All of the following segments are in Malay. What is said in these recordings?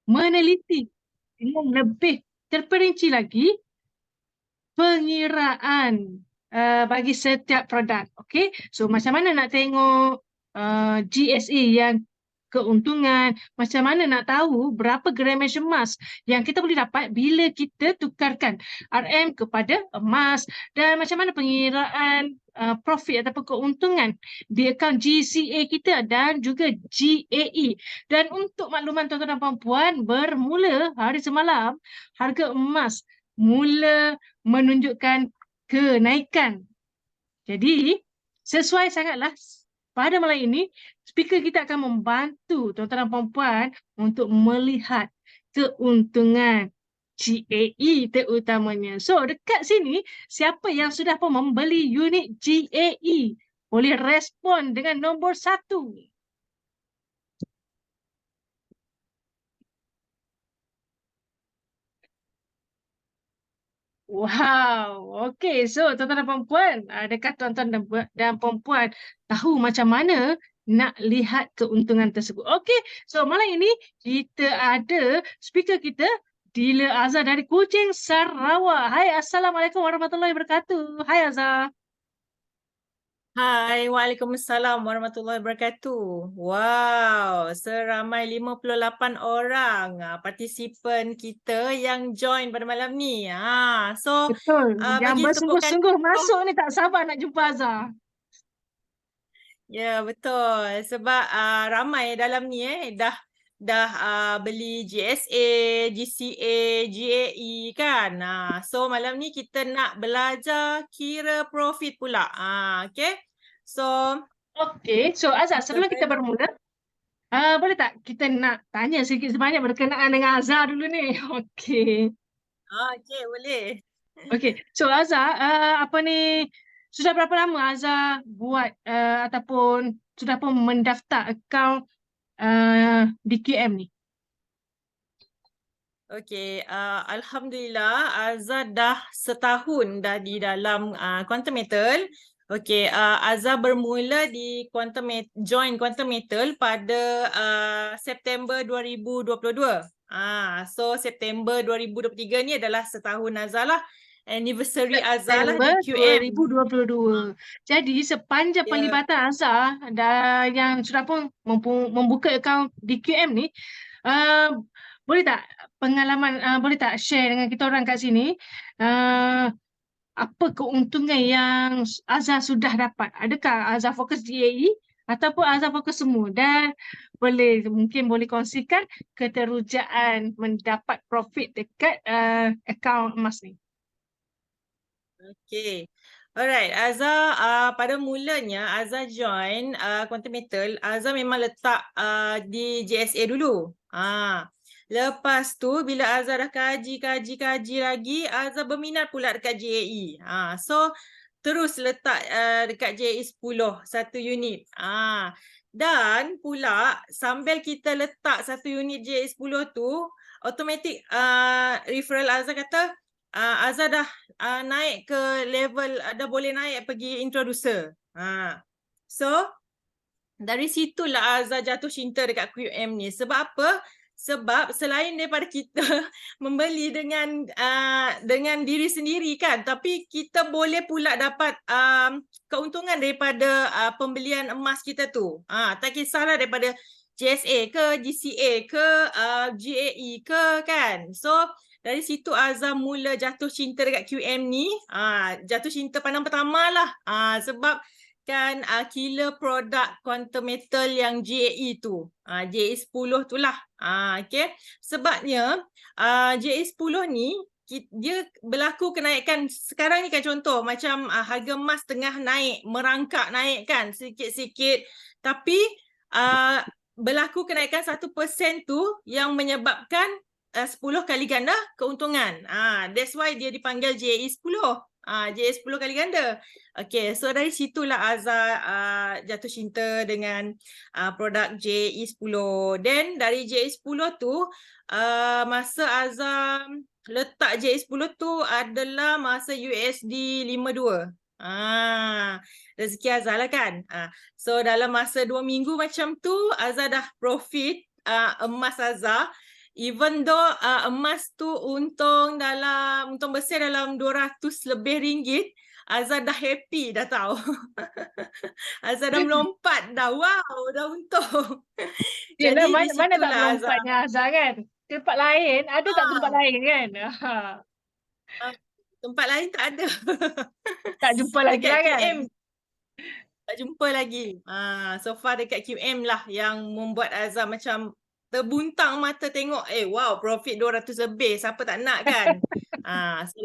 meneliti dengan lebih terperinci lagi pengiraan bagi setiap produk. Okey, so macam mana nak tengok GSA yang keuntungan, macam mana nak tahu berapa gramage emas yang kita boleh dapat bila kita tukarkan RM kepada emas, dan macam mana pengiraan profit ataupun keuntungan di akaun GCA kita dan juga GAE. Dan untuk makluman tuan-tuan dan puan-puan, bermula hari semalam harga emas mula menunjukkan kenaikan. Jadi, sesuai sangatlah pada malam ini, speaker kita akan membantu tuan-tuan dan puan-puan untuk melihat keuntungan GAE terutamanya. So, dekat sini, siapa yang sudah pun membeli unit GAE? Boleh respon dengan nombor 1. Wow, okey. So, tuan-tuan dan puan-puan, adakah tuan-tuan dan puan-puan tahu macam mana nak lihat keuntungan tersebut? Okey, so malam ini kita ada speaker kita, Dila Azhar dari Kuching, Sarawak. Hai, Assalamualaikum warahmatullahi wabarakatuh. Hai, Azhar. Hai, Waalaikumsalam warahmatullahi wabarakatuh. Wow, seramai 58 orang partisipan kita yang join pada malam ni. Betul. Yang bagi tepukan. bersungguh-sungguh masuk ni tak sabar nak jumpa Azhar. Ya, betul. Sebab ramai dalam ni dah beli GSA, GCA, GAE kan. So malam ni kita nak belajar kira profit pula. Okay. So Okey, so Azhar, sebelum kita bermula, boleh tak kita nak tanya sedikit sebanyak berkenaan dengan Azhar dulu ni? Okey. Okay, boleh. Okey, so Azhar, apa ni, sudah berapa lama Azhar buat ataupun sudah pun mendaftar akaun DQM ni? Okay, Alhamdulillah Azhar dah setahun dah di dalam Quantum Metal. Okay, Azhar bermula di join Quantum Metal pada September 2022. So September 2023 ni adalah setahun Azhar lah. Anniversary Azhar lah di September QM. 2022. Jadi sepanjang Ya. penglibatan Azhar yang sudah pun membuka akaun DQM ni, boleh tak boleh tak share dengan kita orang kat sini apa keuntungan yang Azhar sudah dapat? Adakah Azhar fokus GAE ataupun Azhar fokus semua? Dan mungkin boleh kongsikan keterujaan mendapat profit dekat akaun emas ni. Okay. Alright, Azhar pada mulanya Azhar join Quantum Metal, Azhar memang letak di JSA dulu. Lepas tu bila Azhar dah kaji lagi, Azhar berminat pula dekat JAE. So terus letak dekat JAE 10 satu unit. Dan pula sambil kita letak satu unit JAE 10 tu, automatic referral Azhar kata Azhar dah naik ke level, dah boleh naik pergi introducer. So dari situlah Azhar jatuh cinta dekat QM ni. Sebab apa? Sebab selain daripada kita membeli dengan diri sendiri kan, tapi kita boleh pula dapat keuntungan daripada pembelian emas kita tu. Tak kisahlah daripada GSA ke, GCA ke, GAE ke kan. So dari situ Azhar mula jatuh cinta dekat QM ni. Jatuh cinta pandang pertama lah. Sebab kan killer produk Quantum Metal yang GAE tu. GAE 10 tu lah. Okay. Sebabnya GAE 10 ni dia berlaku kenaikan sekarang ni kan, contoh macam harga emas tengah naik, merangkak naik kan sikit-sikit. Tapi berlaku kenaikan 1% tu yang menyebabkan 10 kali ganda keuntungan. That's why dia dipanggil JAE 10. JAE 10 kali ganda. Okay, so dari situlah Azhar jatuh cinta dengan produk JAE 10. Then dari JAE 10 tu, masa Azhar letak JAE 10 tu adalah masa USD 52. Rezeki Azhar lah kan. So dalam masa 2 minggu macam tu, Azhar dah profit emas Azhar even though emas tu untung bersih dalam 200 lebih ringgit, Azhar dah happy dah tahu. Azhar dah melompat dah. Wow, dah untung. Yelah, Jadi di mana tak situlah Azhar. melompatnya Azhar kan? Tempat lain, ada tak tempat lain kan? Tempat lain tak ada. Tak jumpa lagi Dekat lah kan? QM tak jumpa lagi. So far dekat QM lah yang membuat Azhar macam terbuntang mata tengok, wow, profit 200 lebih, siapa tak nak kan? So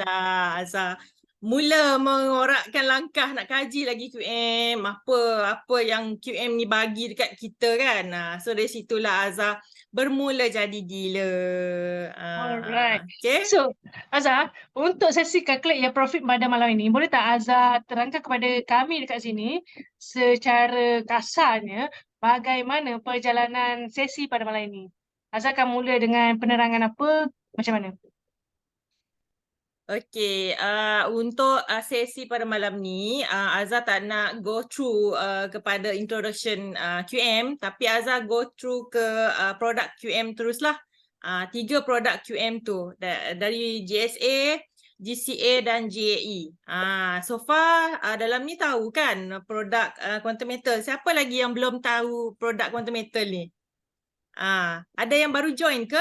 Azhar mula mengorakkan langkah nak kaji lagi QM, apa yang QM ni bagi dekat kita kan. So dari situlah Azhar bermula jadi dealer. Alright. Okay. So, Azhar, untuk sesi calculate yang profit pada malam ini, boleh tak Azhar terangkan kepada kami dekat sini secara kasarnya bagaimana perjalanan sesi pada malam ini? Azhar akan mula dengan penerangan apa? Macam mana? Okay, untuk sesi pada malam ni, Azhar tak nak go through kepada introduction QM, tapi Azhar go through ke produk QM teruslah. 3 produk QM tu, dari GSA, GCA dan GAE. So far dalam ni tahu kan produk Quantum Metal. Siapa lagi yang belum tahu produk Quantum Metal ni? Ada yang baru join ke?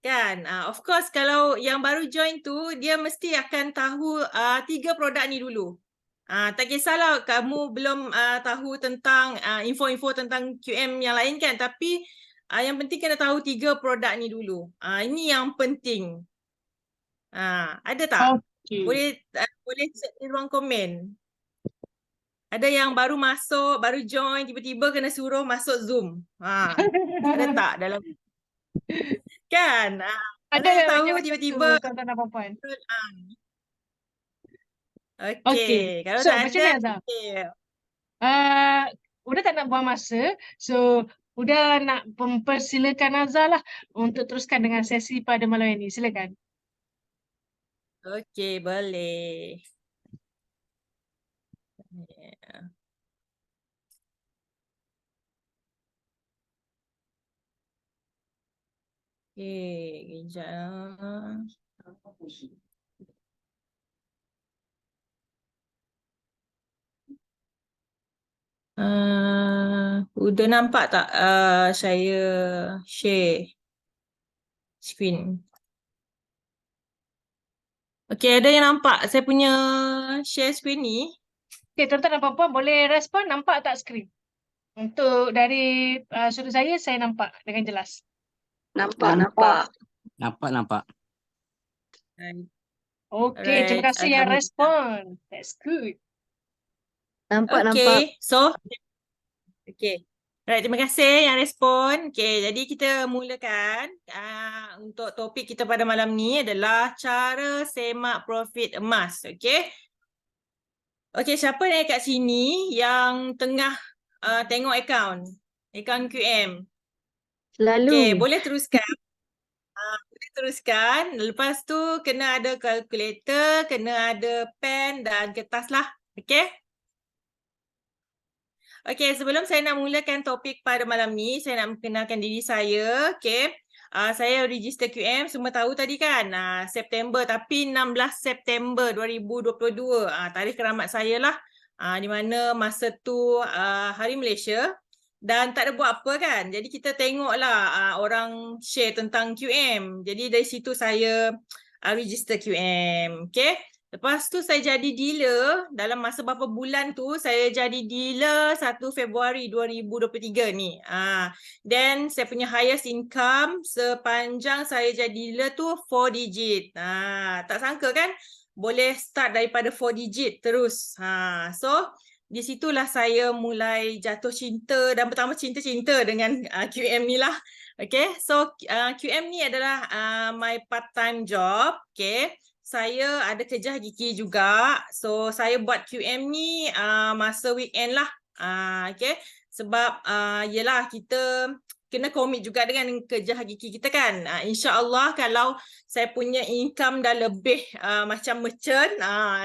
Kan, of course kalau yang baru join tu dia mesti akan tahu 3 produk ni dulu. Tak kisahlah kamu belum tahu tentang info-info tentang QM yang lain kan, tapi yang penting kena tahu 3 produk ni dulu. Ini yang penting. Ada tak? Okay. Boleh chat di ruang komen. Ada yang baru masuk, baru join, tiba-tiba kena suruh masuk Zoom. Ada tak dalam kan? Ada Ada yang tahu macam tiba-tiba. tu, tuan-tuan dan puan-puan. Okay, kalau So, tak macam ada, ni Azhar. okay. Udah tak nak buang masa. So, udah nak mempersilakan Azhar lah untuk teruskan dengan sesi pada malam ini. Silakan. Okay, boleh. Yeah. Okay, kejap. Udah nampak tak saya share screen? Okay, ada yang nampak saya punya share screen ni? Okay, tuan-tuan dan puan-puan boleh respon nampak tak skrin? Untuk dari sudut saya nampak dengan jelas. Nampak. Okay, terima Alright, kasih yang Alhamdulillah. respon. That's good. Nampak. Okay, so okay. Alright, terima kasih yang respon. Okay, jadi kita mulakan. Untuk topik kita pada malam ni adalah cara semak profit emas. Okay. Okay, siapa yang kat sini yang tengah tengok akaun QM? Selalu. Okay, boleh teruskan. Boleh teruskan. Lepas tu kena ada kalkulator, kena ada pen dan kertas lah. Okay. Okay, sebelum saya nak mulakan topik pada malam ni, saya nak memperkenalkan diri saya. Okay, saya register QM, semua tahu tadi kan, September, tapi 16 September 2022, tarikh keramat saya lah, di mana masa tu Hari Malaysia dan tak ada buat apa kan. Jadi kita tengoklah orang share tentang QM. Jadi dari situ saya register QM. Okay. Lepas tu saya jadi dealer dalam masa berapa bulan tu saya jadi dealer 1 Februari 2023 ni. Then saya punya highest income sepanjang saya jadi dealer tu 4 digit. Tak sangka kan boleh start daripada 4 digit terus. So di situlah saya mulai jatuh cinta dan pertama cinta-cinta dengan QM ni lah. Okay, so QM ni adalah my part-time job. Okay. Saya ada kerja hakiki juga. So saya buat QM ni masa weekend lah. Okay. Sebab yelah kita kena komit juga dengan kerja hakiki kita kan. InsyaAllah kalau saya punya income dah lebih macam merchant,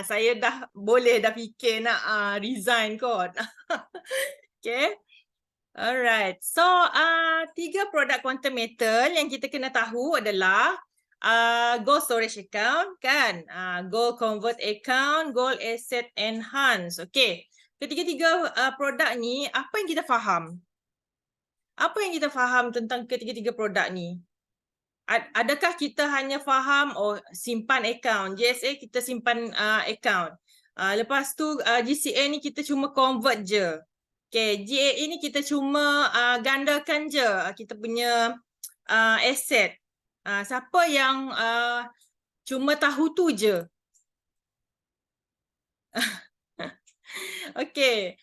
saya dah boleh dah fikir nak resign kot. Okay. Alright. So, 3 produk quantum metal yang kita kena tahu adalah gold storage account kan, gold convert account, gold asset enhance. Okay. Ketiga-tiga produk ni, apa yang kita faham? Apa yang kita faham tentang ketiga-tiga produk ni? Adakah kita hanya faham simpan account, GSA kita simpan account. Lepas tu GCA ni kita cuma convert je. Okay, GAE ni kita cuma gandakan je kita punya asset. Siapa yang cuma tahu tu je? Okay.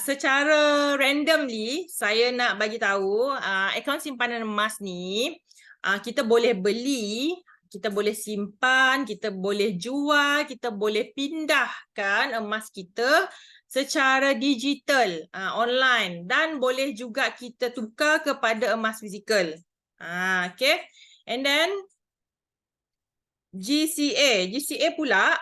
Secara randomly saya nak bagi tahu akaun simpanan emas ni kita boleh beli, kita boleh simpan, kita boleh jual, kita boleh pindahkan emas kita secara digital online dan boleh juga kita tukar kepada emas fizikal. Okay. And then GCA pula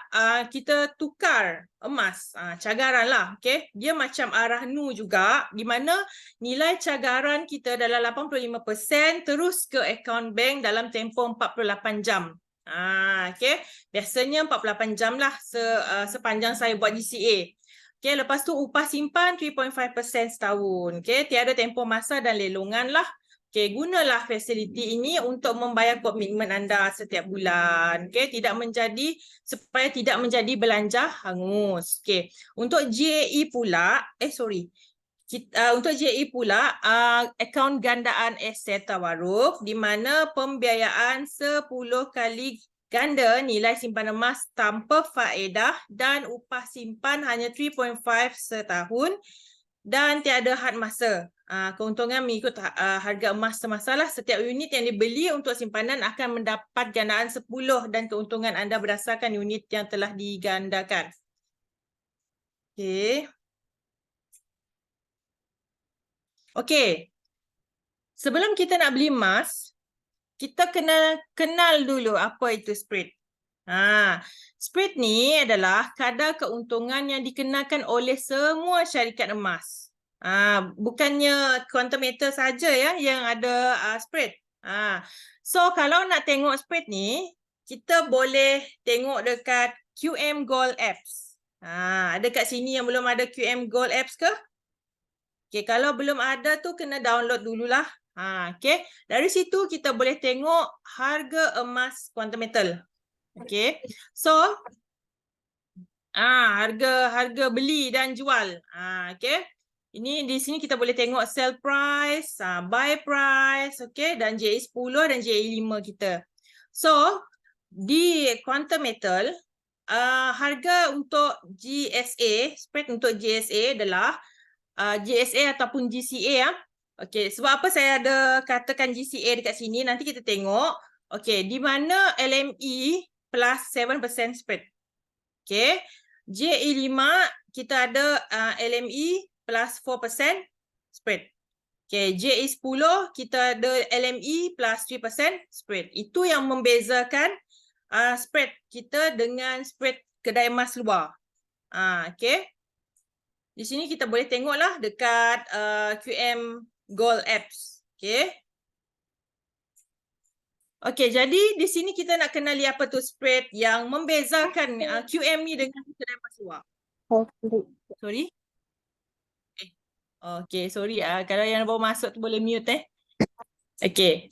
kita tukar emas, cagaran lah, okay. Dia macam arah nu juga, di mana nilai cagaran kita dalam 85% terus ke akaun bank dalam tempoh 48 jam. Okay. Biasanya 48 jam lah sepanjang saya buat GCA. Okay, lepas tu upah simpan 3.5% setahun. Okay, tiada tempoh masa dan lelongan lah. Okay, gunalah fasiliti ini untuk membayar komitmen anda setiap bulan. Okay, supaya tidak menjadi belanja hangus. Okay, untuk GAE pula, untuk GAE pula, akaun gandaan aset tawaruf di mana pembiayaan 10 kali ganda nilai simpan emas tanpa faedah dan upah simpan hanya 3.5 setahun dan tiada had masa. Keuntungan mengikut harga emas semasa lah. Setiap unit yang dibeli untuk simpanan akan mendapat gandaan 10 dan keuntungan anda berdasarkan unit yang telah digandakan. Okay. Okay. Sebelum kita nak beli emas, kita kena kenal dulu apa itu spread. Spread ni adalah kadar keuntungan yang dikenakan oleh semua syarikat emas. Bukannya quantum metal saja ya yang ada spread. So kalau nak tengok spread ni, kita boleh tengok dekat QM Gold Apps. Ada kat sini yang belum ada QM Gold Apps ke? Okay, kalau belum ada tu kena download dululah. Okay, dari situ kita boleh tengok harga emas quantum metal. Okay, so harga beli dan jual. Okay. Ini di sini kita boleh tengok sell price, buy price, okay, dan JE10 dan JE5 kita. So, di quantum metal, harga untuk GSA, spread untuk GSA adalah GSA ataupun GCA. Okay, sebab apa saya ada katakan GCA dekat sini, nanti kita tengok. Okay, di mana LME plus 7% spread. Okay, JE5 kita ada LME plus 4% spread. Okay, JE10 kita ada LME plus 3% spread. Itu yang membezakan spread kita dengan spread kedai emas luar. Okay. Di sini kita boleh tengoklah dekat QM Gold Apps. Okay. Okay, jadi di sini kita nak kenali apa tu spread yang membezakan QM ni dengan kedai emas luar. Sorry. Okay, sorry. Kalau yang baru masuk tu boleh mute Okay.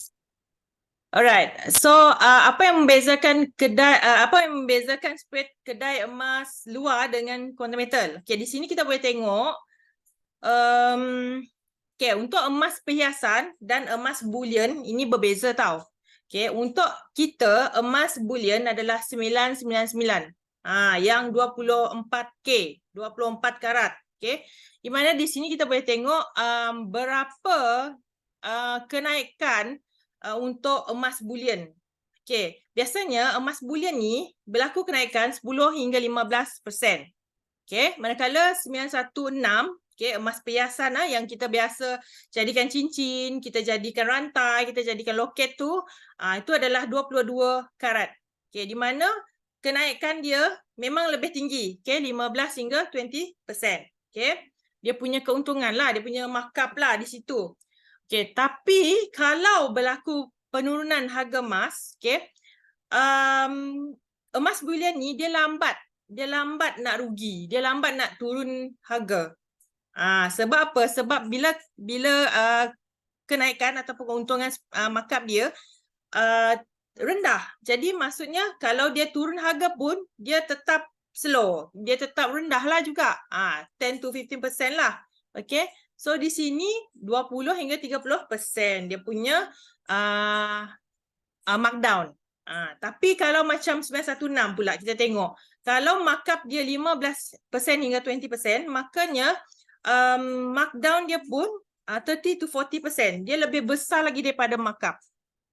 Alright. So, apa yang membezakan spread kedai emas luar dengan quantum metal? Okay, di sini kita boleh tengok. Okay, untuk emas perhiasan dan emas bullion ini berbeza tau. Okay, untuk kita emas bullion adalah 999. Yang 24K, 24 karat. Okay. Di mana di sini kita boleh tengok berapa kenaikan untuk emas bullion. Okay. Biasanya emas bullion ni berlaku kenaikan 10 hingga 15%. Okay. Manakala 916, okay, emas perhiasan yang kita biasa jadikan cincin, kita jadikan rantai, kita jadikan loket tu, itu adalah 22 karat. Okay. Di mana kenaikan dia memang lebih tinggi. Okay. 15 hingga 20%. Okay. dia punya keuntungan lah, dia punya markup lah di situ. Okay, tapi kalau berlaku penurunan harga emas, okay, emas bulian ni dia lambat nak rugi, dia lambat nak turun harga. Sebab apa? Sebab bila kenaikan ataupun keuntungan markup dia rendah. Jadi maksudnya kalau dia turun harga pun dia tetap slow. Dia tetap rendah lah juga. 10 to 15% lah. Okay. So di sini 20 hingga 30% dia punya markdown. Tapi kalau macam 916 pula kita tengok. Kalau markup dia 15% hingga 20%, makanya markdown dia pun 30 to 40%. Dia lebih besar lagi daripada markup.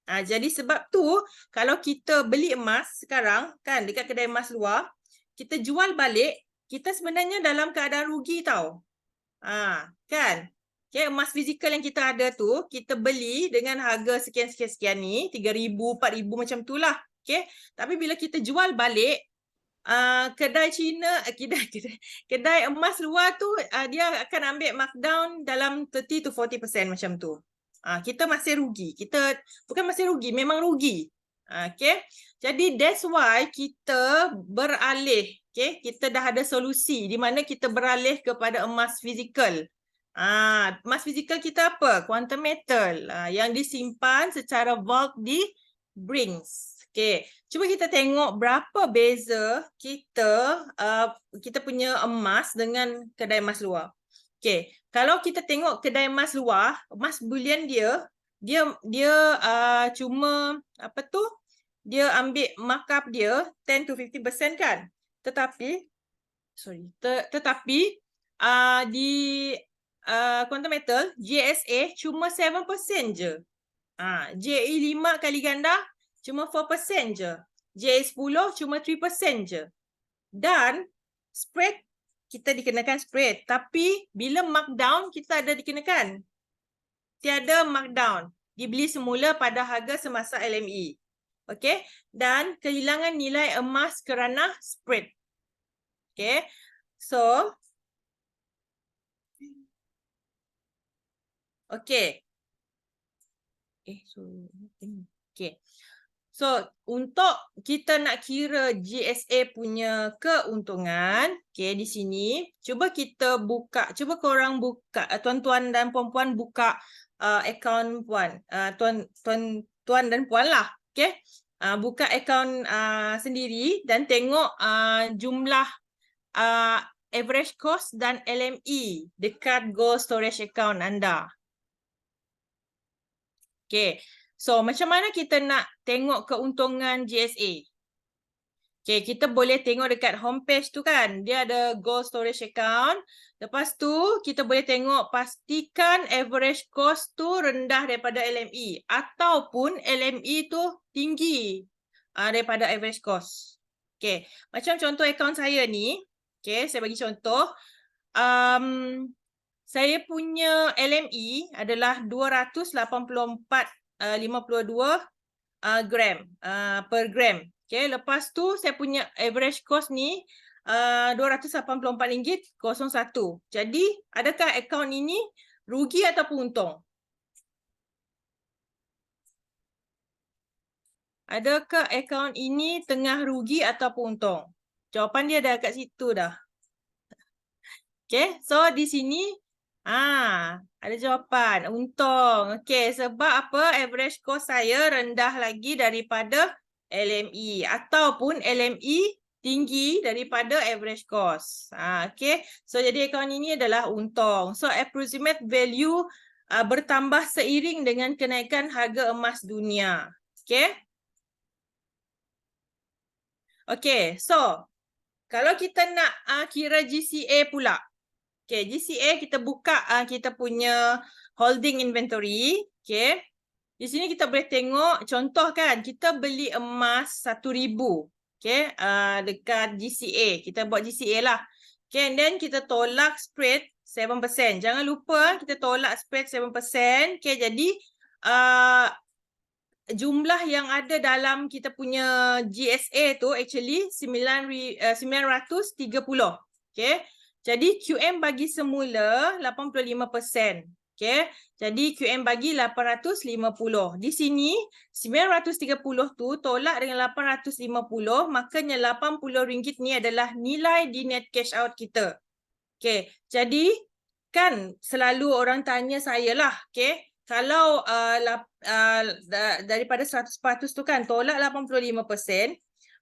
Jadi sebab tu kalau kita beli emas sekarang kan dekat kedai emas luar, kita jual balik, kita sebenarnya dalam keadaan rugi tau. Kan? Okay, emas fizikal yang kita ada tu, kita beli dengan harga sekian-sekian ni, 3,000, 4,000 macam tu lah. Okay? Tapi bila kita jual balik, kedai Cina, kedai emas luar tu, dia akan ambil markdown dalam 30 to 40% macam tu. Kita masih rugi. Kita bukan masih rugi, memang rugi. Okay. Jadi that's why kita beralih. Okay. Kita dah ada solusi di mana kita beralih kepada emas fizikal. Emas fizikal kita apa? Quantum metal. Yang disimpan secara bulk di Brinks. Okay. Cuba kita tengok berapa beza kita punya emas dengan kedai emas luar. Okay, kalau kita tengok kedai emas luar, emas bulian dia cuma dia ambil markup dia 10 to 50% kan. Tetapi di quantum metal JSA cuma 7% je. JE5 kali ganda cuma 4% je. JE10 cuma 3% je. Dan spread kita dikenakan spread, tapi bila markdown kita ada dikenakan. Tiada markdown. Dibeli semula pada harga semasa LME. Okey, dan kehilangan nilai emas kerana spread. Okey. So okey. Okey. So, untuk kita nak kira GSA punya keuntungan, okay, di sini, cuba kita buka, cuba korang buka, tuan-tuan dan puan-puan buka akaun puan, tuan dan puan lah, okay. Buka akaun sendiri dan tengok jumlah average cost dan LME dekat gold storage account anda. Okay. So, macam mana kita nak tengok keuntungan GSA? Okay, kita boleh tengok dekat homepage tu kan. Dia ada gold storage account. Lepas tu, kita boleh tengok pastikan average cost tu rendah daripada LME. Ataupun LME tu tinggi daripada average cost. Okay, macam contoh akaun saya ni. Okay, saya bagi contoh. Saya punya LME adalah 284.52 gram per gram. Okay, lepas tu saya punya average cost ni RM284.01. Jadi, adakah akaun ini rugi ataupun untung? Adakah akaun ini tengah rugi ataupun untung? Jawapan dia dah kat situ dah. Okay, so di sini ada jawapan, untung. Okey, sebab apa? Average cost saya rendah lagi daripada LME ataupun LME tinggi daripada average cost. Okey, so jadi akaun ini adalah untung. So approximate value bertambah seiring dengan kenaikan harga emas dunia. Okey. Okey, so kalau kita nak kira GCA pula. Okay, GCA kita buka kita punya holding inventory. Okay. Di sini kita boleh tengok contoh kan, kita beli emas 1,000. Okay, dekat GCA. Kita buat GCA lah. Okay, and then kita tolak spread 7%. Jangan lupa kita tolak spread 7%. Okay, jadi jumlah yang ada dalam kita punya GSA tu actually 930. Okay. Jadi QM bagi semula 85%. Okay. Jadi QM bagi 850. Di sini 930 tu tolak dengan 850, makanya RM80 ni adalah nilai di net cash out kita. Okay. Jadi kan selalu orang tanya saya lah, okay. Kalau daripada 100% tu kan tolak 85%,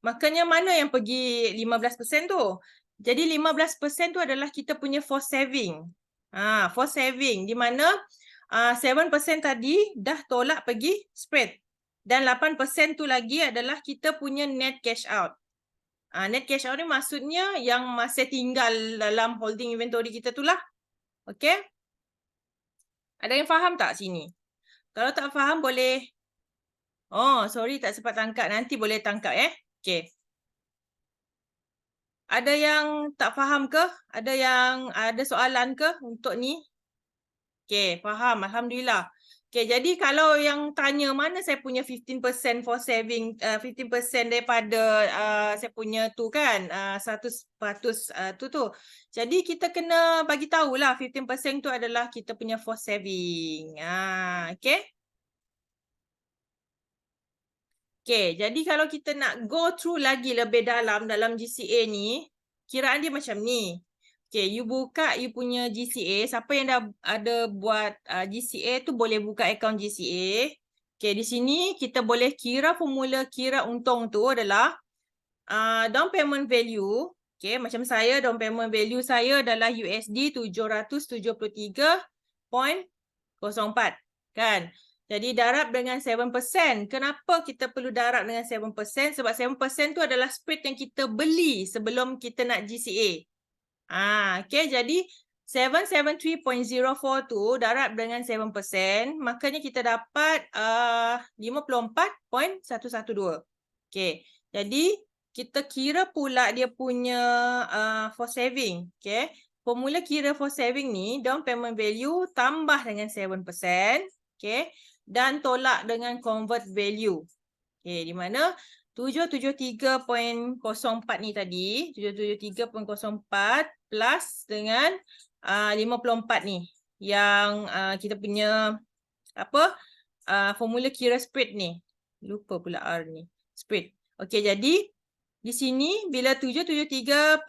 makanya mana yang pergi 15% tu? Jadi 15% tu adalah kita punya force saving. Force saving di mana 7% tadi dah tolak pergi spread. Dan 8% tu lagi adalah kita punya net cash out. Net cash out ni maksudnya yang masih tinggal dalam holding inventory kita tu lah. Okay? Ada yang faham tak sini? Kalau tak faham boleh. Oh, sorry tak sempat tangkap. Nanti boleh tangkap Okay. Ada yang tak faham ke? Ada yang ada soalan ke untuk ni? Okay, faham. Alhamdulillah. Okay, jadi kalau yang tanya mana saya punya 15% for saving, 15% daripada saya punya tu kan, 100% tu. Jadi kita kena bagi tahulah 15% tu adalah kita punya for saving. Okay. Okay, jadi kalau kita nak go through lagi lebih dalam GCA ni, kiraan dia macam ni. Okay, you buka you punya GCA. Siapa yang dah ada buat GCA tu boleh buka akaun GCA. Okay, di sini kita boleh kira formula kira untung tu adalah down payment value. Okay, macam saya down payment value saya adalah USD 773.04. Kan? Jadi darab dengan 7%. Kenapa kita perlu darab dengan 7%? Sebab 7% tu adalah spread yang kita beli sebelum kita nak GCA. Okay, jadi 773.04 tu darab dengan 7%, makanya kita dapat 54.112. Okay, jadi kita kira pula dia punya for saving. Okay, formula kira for saving ni down payment value tambah dengan 7%. Okay, dan tolak dengan convert value. Okay, di mana 773.04 ni tadi, 773.04 plus dengan 54 ni yang kita punya apa formula kira spread ni. Lupa pula R ni. Spread. Okey, jadi di sini bila 773.04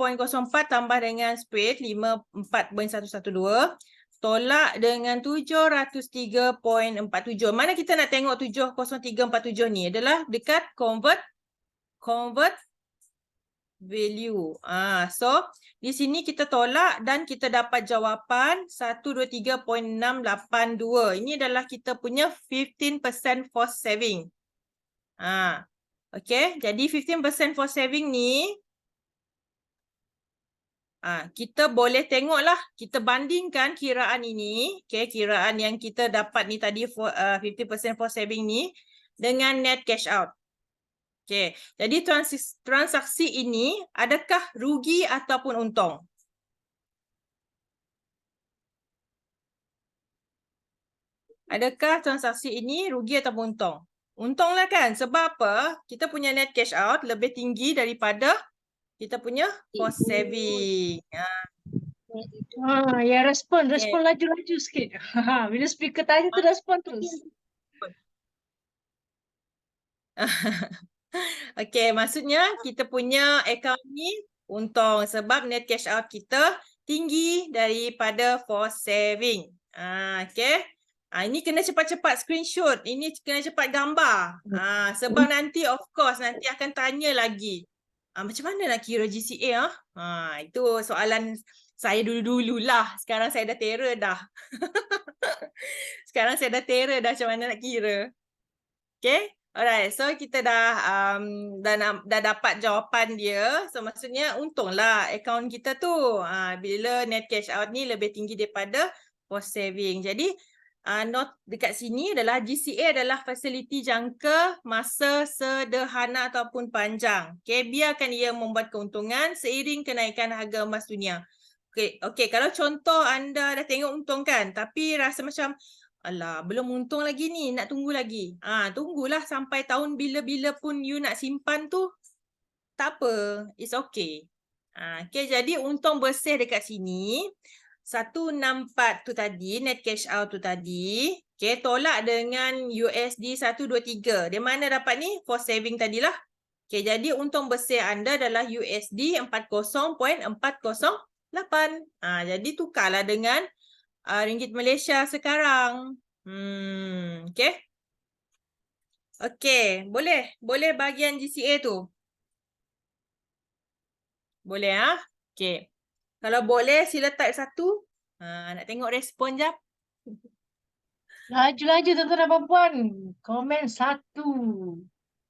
tambah dengan spread 54.112 tolak dengan 703.47. Mana kita nak tengok 703.47 ni adalah dekat convert value. So di sini kita tolak dan kita dapat jawapan 123.682. Ini adalah kita punya 15% force saving. Okay, jadi 15% force saving ni kita boleh tengoklah, kita bandingkan kiraan ini, okay, kiraan yang kita dapat ni tadi 50% for saving ni dengan net cash out. Okay, jadi transaksi ini adakah rugi ataupun untung? Adakah transaksi ini rugi ataupun untung? Untung lah kan, sebab apa? Kita punya net cash out lebih tinggi daripada kita punya for saving. Ya respon laju-laju sikit. Bila speaker tanya tu respon terus. Okay, maksudnya kita punya account ni untung sebab net cash out kita tinggi daripada for saving. Okay. Ini kena cepat-cepat screenshot. Ini kena cepat gambar. Sebab nanti of course nanti akan tanya lagi. Macam mana nak kira GCA? Itu soalan saya dulu-dulu lah. Sekarang saya dah terror dah. Sekarang saya dah terror dah macam mana nak kira. Okay. Alright, so kita dah dapat jawapan dia. So maksudnya untunglah akaun kita tu bila net cash out ni lebih tinggi daripada for saving. Jadi note dekat sini adalah GCA adalah fasiliti jangka masa sederhana ataupun panjang. Okay, biarkan ia membuat keuntungan seiring kenaikan harga emas dunia. Okay, kalau contoh anda dah tengok untung kan, tapi rasa macam alah, belum untung lagi ni, nak tunggu lagi. Tunggulah sampai tahun bila-bila pun you nak simpan tu. Tak apa, it's okay. Okay, jadi untung bersih dekat sini. 164 tu tadi, net cash out tu tadi. Okay, tolak dengan USD 123. Di mana dapat ni? For saving tadilah. Okay, jadi untung bersih anda adalah USD 40.408. Jadi tukarlah dengan ringgit Malaysia sekarang. Okay. Okay, boleh bahagian GCA tu. Boleh Okay. Kalau boleh sila type 1. Nak tengok respon jap. Laju-laju tuan-tuan dan puan-puan. Komen 1.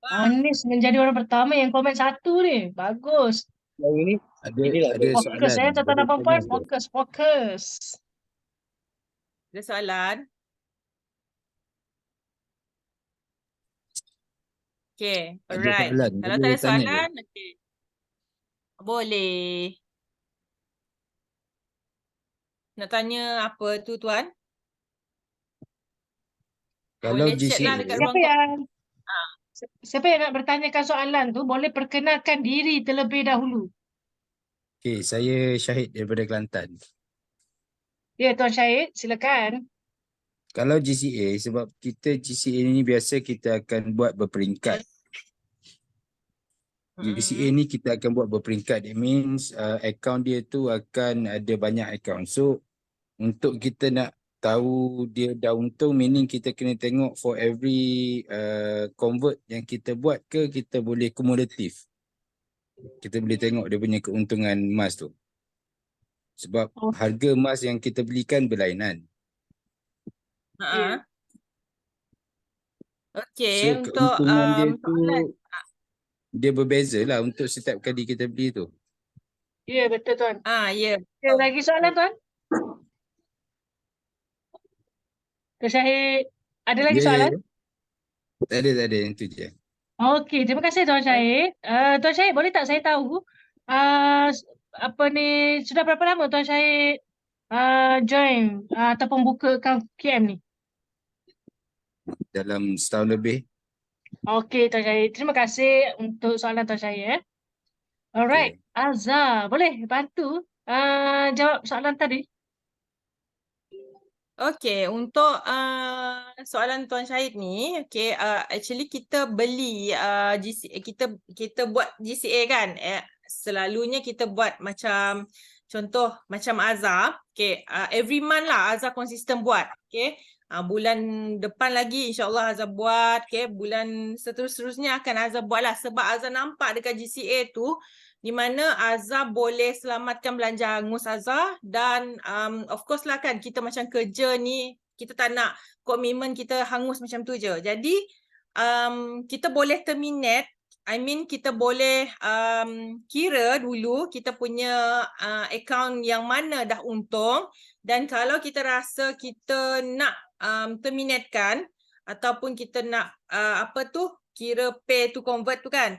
Anis menjadi orang pertama yang komen 1 ni. Bagus. Ada Fokus soalan. tuan-tuan dan puan-puan. Fokus. Ada soalan? Okay, Ada alright. soalan. Kalau tak Boleh ada tanya ke? soalan, okay. Boleh. Nak tanya apa tu tuan? Kalau Boleh chat lah GCA, dekat Siapa ruang yang Ah. siapa yang nak bertanyakan soalan tu boleh perkenalkan diri terlebih dahulu. okay, saya Syahid daripada Kelantan. Ya, Tuan Syahid, silakan. Kalau GCA, sebab kita GCA ni biasa kita akan buat berperingkat. GCA ni kita akan buat berperingkat. It means account dia tu akan ada banyak account. So, untuk kita nak tahu dia dah untung, meaning kita kena tengok for every convert yang kita buat ke kita boleh kumulatif. Kita boleh tengok dia punya keuntungan emas tu. Sebab harga emas yang kita belikan berlainan. Okay, So, untuk keuntungan dia tu soalan. dia berbeza lah untuk setiap kali kita beli tu. Ya, betul Tuan. Ya. Ada lagi soalan Tuan? Tuan Syahid, ada lagi soalan? Tak ada. Itu je. Okey, terima kasih Tuan Syahid. Tuan Syahid, boleh tak saya tahu apa ni, sudah berapa lama Tuan Syahid join ataupun buka akaun KM ni? Dalam setahun lebih. Okey Tuan Syahid, terima kasih untuk soalan Tuan Syahid. Alright, Azhar, boleh bantu jawab soalan tadi? Okay, untuk soalan Tuan Syahid ni, okay, actually kita beli kita buat GCA kan, selalunya kita buat macam contoh macam Azhar, okay, every month lah Azhar konsisten buat, okay. Bulan depan lagi insyaAllah Azhar buat, okay, bulan seterusnya akan Azhar buat lah, sebab Azhar nampak dekat GCA tu di mana Azhar boleh selamatkan belanja hangus Azhar, dan of course lah kan kita macam kerja ni kita tak nak komitmen kita hangus macam tu je. Jadi kita boleh terminate, kita boleh kira dulu kita punya account yang mana dah untung, dan kalau kita rasa kita nak terminatekan ataupun kita nak kira pay to convert tu kan,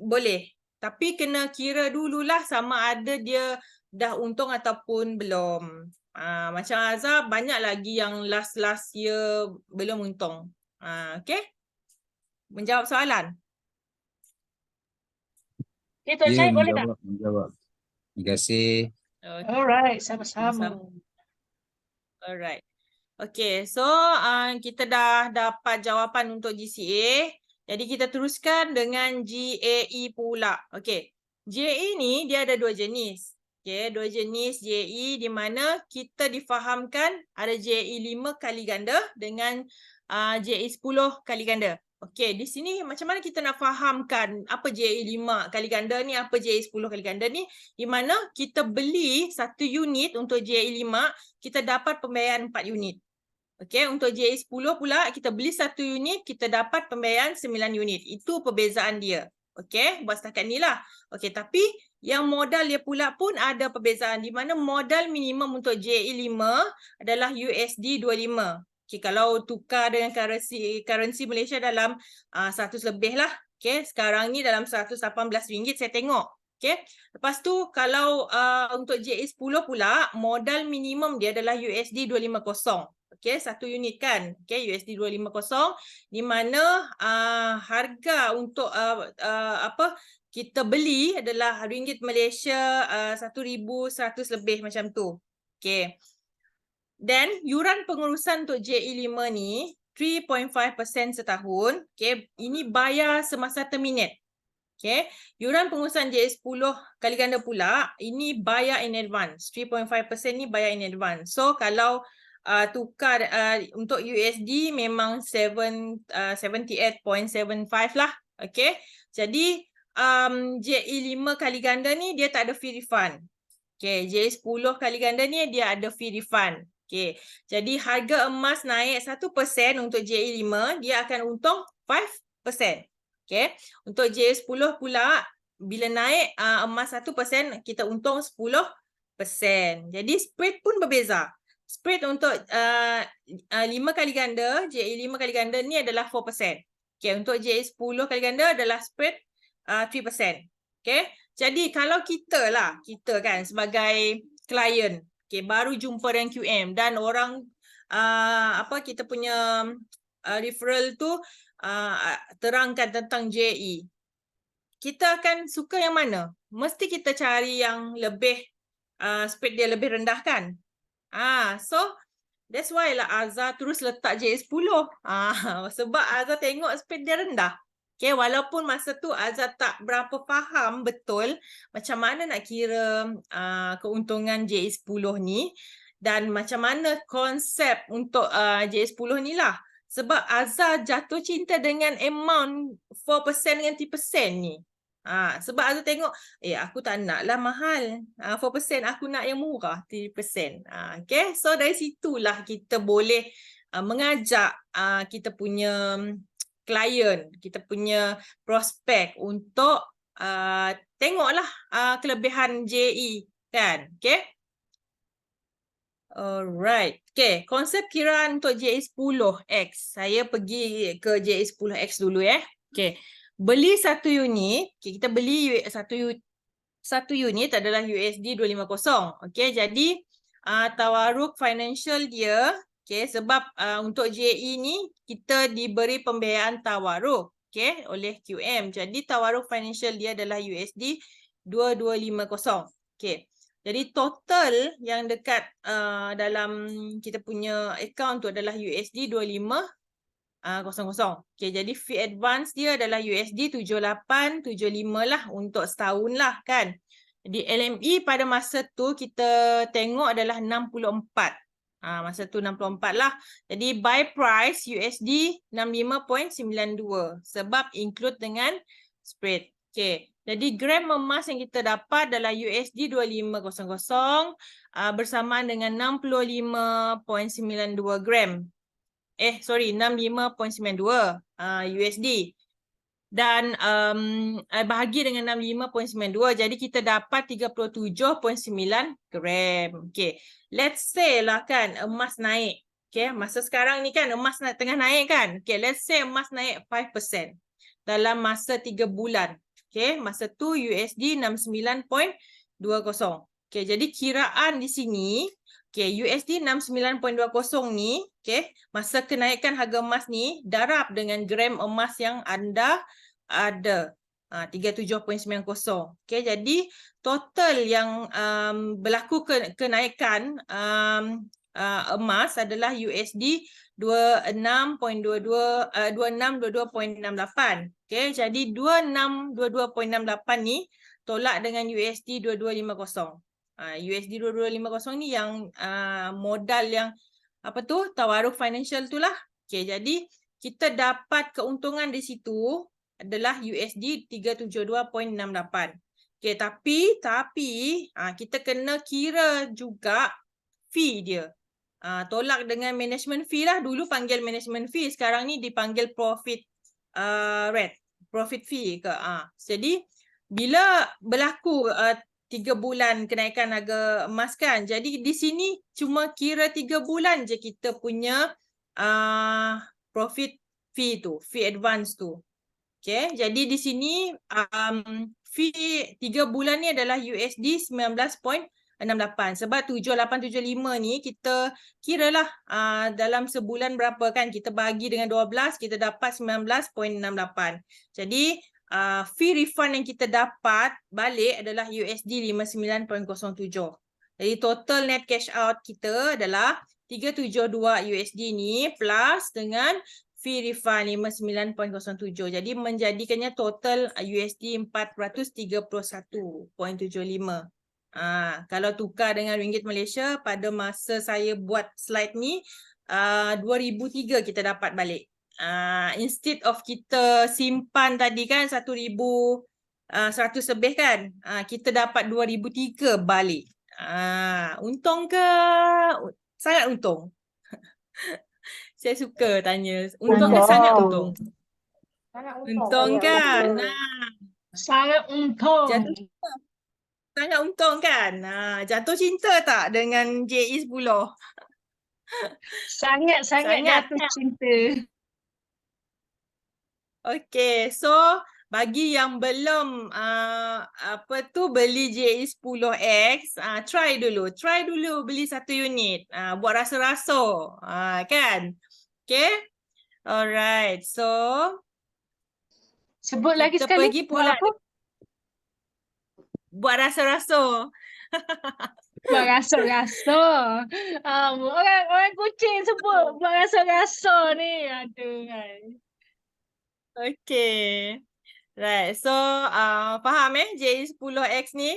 boleh. Tapi kena kira dululah sama ada dia dah untung ataupun belum. Macam Azhar banyak lagi yang last year belum untung. Okay? Menjawab soalan? Okay, Tuan Syahid boleh tak? Menjawab. Terima kasih. Alright, sama-sama. Alright. Okay, so kita dah dapat jawapan untuk GCA. Jadi kita teruskan dengan GAE pula. Okay, GAE ni dia ada dua jenis. Okay, dua jenis GAE di mana kita difahamkan ada GAE 5 kali ganda dengan GAE 10 kali ganda. Okay, di sini macam mana kita nak fahamkan apa GAE 5 kali ganda ni, apa GAE 10 kali ganda ni, di mana kita beli 1 unit untuk GAE 5, kita dapat pembayaran 4 unit. Okay, untuk GAE 10 pula kita beli 1 unit, kita dapat pembayaran 9 unit. Itu perbezaan dia. Okay, buat setakat ni lah. Okay, tapi yang modal dia pula pun ada perbezaan, di mana modal minimum untuk GAE 5 adalah USD 25. Okay, kalau tukar dengan currency Malaysia dalam 100 lebih lah. Okay, sekarang ni dalam RM118 saya tengok. Okay, lepas tu kalau untuk GAE 10 pula, modal minimum dia adalah USD 250. okey, 1 unit kan, okey, USD 250 di mana harga untuk kita beli adalah ringgit Malaysia 1,100 lebih macam tu. Okey. Dan yuran pengurusan untuk JE5 ni 3.5% setahun. Okay, ini bayar semasa terminate. Okay, yuran pengurusan JE10 kali ganda pula, ini bayar in advance. 3.5% ni bayar in advance. So, kalau tukar untuk USD memang 78.75 lah. Okay, jadi JE5 kali ganda ni dia tak ada fee refund. Okay, JE10 kali ganda ni dia ada fee refund. Okay, jadi harga emas naik 1% untuk JE5, dia akan untung 5%. Okay, untuk JE10 pula, bila naik emas 1%, kita untung 10%. Jadi spread pun berbeza. Spread untuk 5 kali ganda, JE5 kali ganda ni adalah 4%. Okay, untuk JE10 kali ganda adalah spread 3%. Okay, jadi kalau kita kan sebagai klien, okay, baru jumpa dengan QM dan orang kita punya referral tu terangkan tentang JE. Kita akan suka yang mana? Mesti kita cari yang lebih spread dia lebih rendah kan? So that's why lah Azhar terus letak JE10. Sebab Azhar tengok spread dia rendah. Okay, walaupun masa tu Azhar tak berapa faham betul macam mana nak kira keuntungan JE10 ni dan macam mana konsep untuk JE10 ni lah. Sebab Azhar jatuh cinta dengan amount 4% dengan 3% ni. Sebab Azhar tengok, aku tak nak lah mahal. 4% aku nak yang murah, 3%. Okay, so dari situlah kita boleh mengajak kita punya klien, kita punya prospek untuk tengoklah kelebihan JE kan. Okay. Alright. Okay, konsep kiraan untuk JE10X. Saya pergi ke JE10X dulu ya. Okay. Beli satu unit, okay, kita beli satu unit adalah USD 250. Okay, jadi tawaruk financial dia, okay, sebab untuk JE ni kita diberi pembiayaan tawaruk, okay, oleh QM. Jadi tawaruk financial dia adalah USD 2250. Okay. Jadi total yang dekat dalam kita punya account tu adalah USD 2500. Okay, jadi fee advance dia adalah USD 7875 lah untuk setahun lah kan. Jadi LME pada masa tu kita tengok adalah 64. Masa tu 64 lah. Jadi buy price USD 65.92 sebab include dengan spread. Okay. Jadi gram emas yang kita dapat adalah USD 2500 bersamaan dengan 65.92 gram. 65.92 USD. Dan bahagi dengan 65.92, jadi kita dapat 37.9 gram. Okay. Let's say lah kan emas naik. Okay. Masa sekarang ni kan emas tengah naik kan. Okay. Let's say emas naik 5% dalam masa 3 bulan. Okay, masa tu USD 69.20. Okay, jadi kiraan di sini, okay, USD 69.20 ni, okay, masa kenaikan harga emas ni darab dengan gram emas yang anda ada, 37.90. Okay, jadi total yang berlaku kenaikan emas adalah USD 2622.68. Okay, jadi 2622.68 ni tolak dengan USD 2250. USD 2250 ni yang modal yang tawaruk financial tu lah. Okay, jadi kita dapat keuntungan di situ adalah USD 372.68. Okay, tapi kita kena kira juga fee dia. Tolak dengan management fee lah. Dulu panggil management fee, sekarang ni dipanggil profit rate, profit fee ke. Jadi bila berlaku 3 bulan kenaikan harga emas kan, jadi di sini cuma kira 3 bulan je kita punya profit fee tu, fee advance tu. Okay, jadi di sini fee 3 bulan ni adalah USD 19.40. 0.68. Sebab 7875 ni kita kiralah dalam sebulan berapa kan. Kita bagi dengan 12, kita dapat 19.68. Jadi fee refund yang kita dapat balik adalah USD 59.07. Jadi total net cash out kita adalah 372 USD ni plus dengan fee refund 59.07. Jadi menjadikannya total USD 431.75. Kalau tukar dengan ringgit Malaysia pada masa saya buat slide ni 2003 kita dapat balik. Instead of kita simpan tadi kan 1,100 lebih kan, kita dapat 2003 balik. Untung ke? Sangat untung. Saya suka tanya. Untung ke sangat untung? Sangat Untung kan? Sangat untung. Jatuh sangat untung kan? Jatuh cinta tak dengan JE 10? Sangat-sangat Sangat. jatuh cinta. Okay, so bagi yang belum beli JE 10X, try dulu beli 1 unit, buat rasa-rasa, kan? Okay, alright. So Sebut lagi kita sekali. pergi Buat pula apa? buat rasa-rasa. Buat rasa-rasa. Orang kucing sebut buat rasa-rasa ni. Aduh kan. Okay. Right. So, faham JE 10X ni?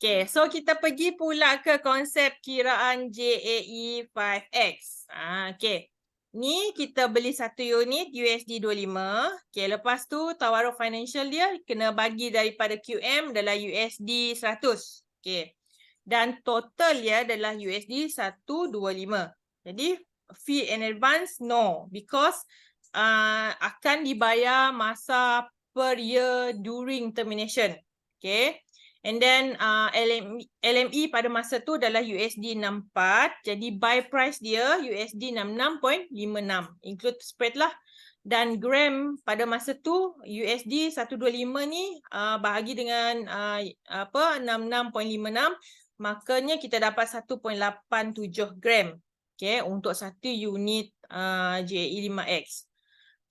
Okay. So, kita pergi pula ke konsep kiraan JAE 5X. Okay. Ni kita beli 1 unit USD 25. Okay. Lepas tu, tawaruf financial dia kena bagi daripada QM adalah USD 100. Okay. Dan total dia adalah USD 125. Jadi, fee in advance, no. Because akan dibayar masa per year during termination. Okay. And then LME pada masa tu adalah USD 64. Jadi buy price dia USD 66.56. Include spread lah. Dan gram pada masa tu USD 125 ni bahagi dengan 66.56. Makanya kita dapat 1.87 gram. Okay. Untuk 1 unit JE 5X.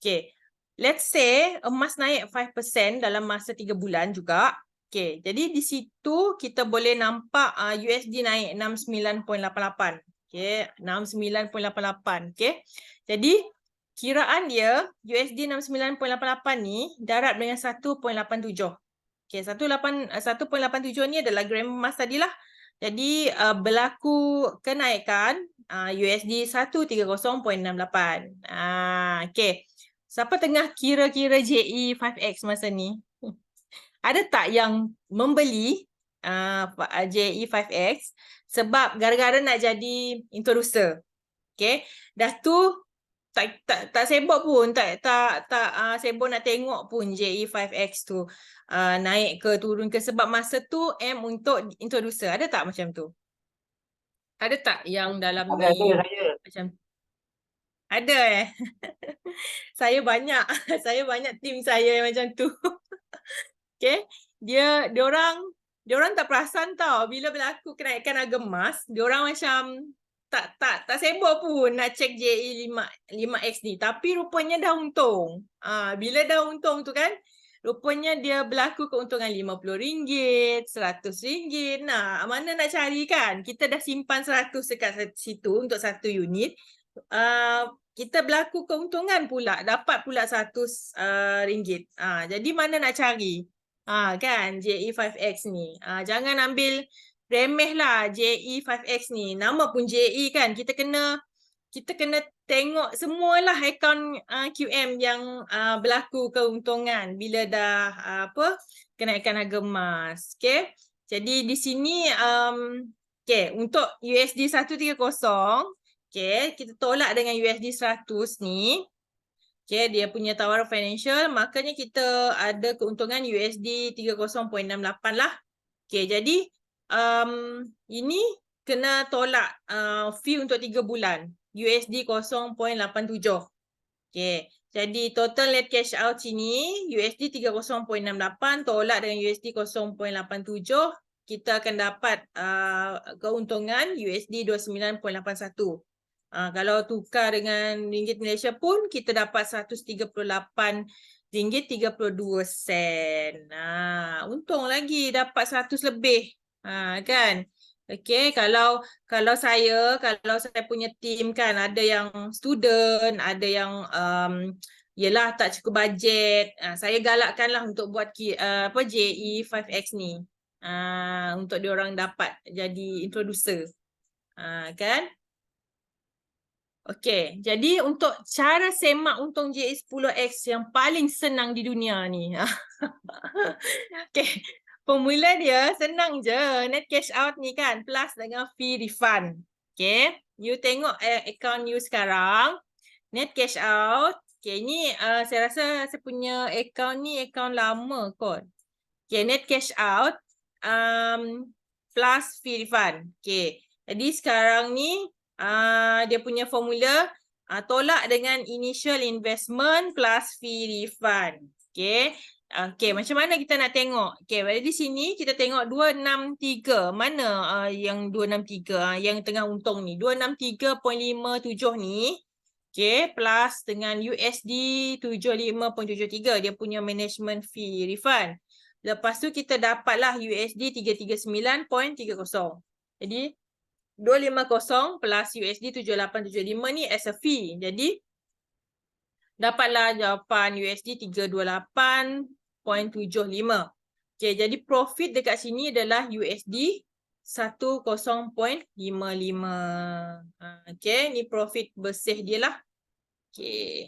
Okay, let's say emas naik 5% dalam masa 3 bulan juga. Okay, jadi di situ kita boleh nampak USD naik 69.88. Okay, 69.88. Okay, jadi kiraan dia USD 69.88 ni darab dengan 1.87. Okay, 1.87 ni adalah gram emas tadilah. Jadi berlaku kenaikan USD 130.68. Okay. Siapa tengah kira-kira JE 5X masa ni? Ada tak yang membeli JE 5X sebab gara-gara nak jadi introducer? Okay. Dah tu tak sibuk pun, tak sibuk nak tengok pun JE 5X tu naik ke turun ke sebab masa tu aim untuk introducer. Ada tak macam tu? Ada tak yang dalam ni macam ada saya banyak tim saya yang macam tu. Okay, diorang tak perasan tau bila berlaku kenaikan harga emas, diorang macam tak sibuk pun nak check JE 5X ni, tapi rupanya dah untung. Bila dah untung tu kan, rupanya dia berlaku keuntungan RM50, RM100. Nah, mana nak cari kan? Kita dah simpan 100 dekat situ untuk 1 unit. Kita berlaku keuntungan pula, dapat pula RM100. Jadi mana nak cari? Kan JE 5X ni. Jangan ambil remeh lah JE 5X ni. Nama pun JE kan. Kita kena tengok semualah akaun QM yang berlaku keuntungan bila dah kenaikan harga emas. Okay. Jadi di sini okay, untuk USD 130, okay, kita tolak dengan USD 100 ni. Okay, dia punya tawaran financial, makanya kita ada keuntungan USD 30.68 lah. Okay, jadi ini kena tolak fee untuk 3 bulan. USD 0.87. Okay, jadi total net cash out sini USD 30.68 tolak dengan USD 0.87 kita akan dapat keuntungan USD 29.81. Kalau tukar dengan ringgit Malaysia pun kita dapat RM138.32. Untung lagi dapat 100 lebih. Kan? Okey, kalau saya punya team kan, ada yang student, ada yang yelah tak cukup bajet. Saya galakkanlah untuk buat JE 5X ni. Untuk diorang dapat jadi introducer. Kan? Okey, jadi untuk cara semak untung JE10X yang paling senang di dunia ni. Okey, formula dia senang je. Net cash out ni kan plus dengan fee refund. Okey, you tengok account you sekarang. Net cash out. Okey, ni saya rasa saya punya account ni account lama kot. Okey, net cash out plus fee refund. Okey, jadi sekarang ni dia punya formula tolak dengan initial investment plus fee refund. Okey. Okey, macam mana kita nak tengok? Okey, pada di sini kita tengok 263. Mana yang 263 yang tengah untung ni? 263.57 ni. Okey, plus dengan USD 75.73 dia punya management fee refund. Lepas tu kita dapatlah USD 339.30. Jadi 250 plus USD 7875 ni as a fee. Jadi dapatlah jawapan USD 328.75. Okey, jadi profit dekat sini adalah USD 10.55. Okey, ni profit bersih dia lah. Okey.